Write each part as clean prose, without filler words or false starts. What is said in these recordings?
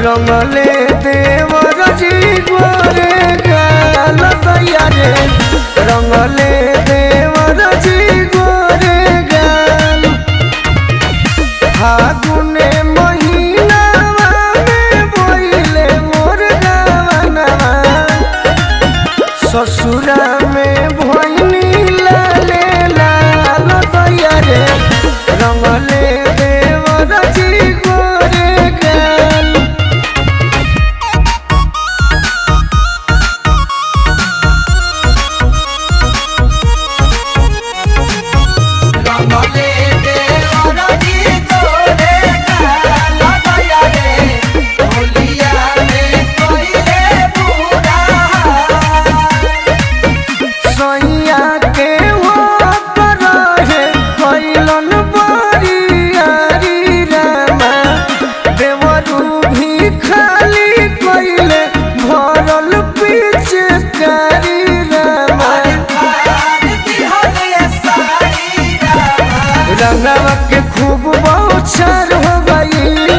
रंगले देवर जी गोरे गाल दैया रे रंगले देवर जी गोरे गाल फागुने महीना में बोइले मोर गावनवा ससुरा में भोइनी लाले लाल दैया रे रंगले देवर जी गोरे गाल रंगवा के खूब बौछार हो गई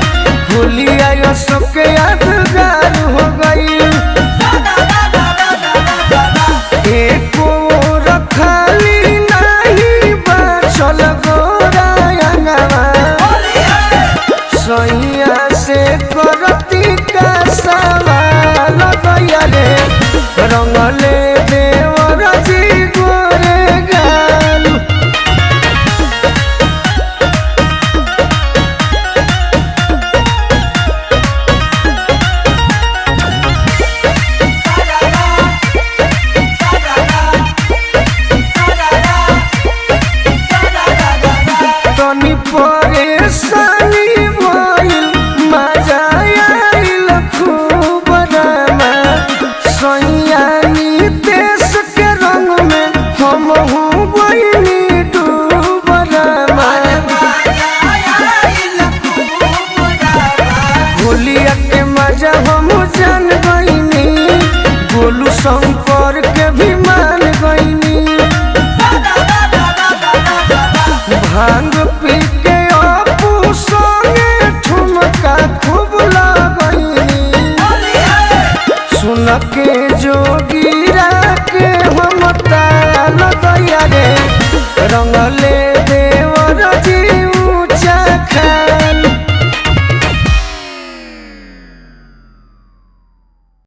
होलिया सबके यादगार हो गई एको रखाली नहीं बचल गोरायंगवा सैया से करती का सवाल दैया रे रंगले देवर जी गोरे गाल तनी परेशानी भइल मजा आइल खूब रामा सैयानी देश के रंग में हम हूँ गइनी डूब रामा होलिया के मजा हम जान गइनी गोलू शंकर के भी मान गइनी भांग पी के अपू संगे ठुमका खूब लगैनी सुन के जोगिरा के हम ताल दैया रे रंगले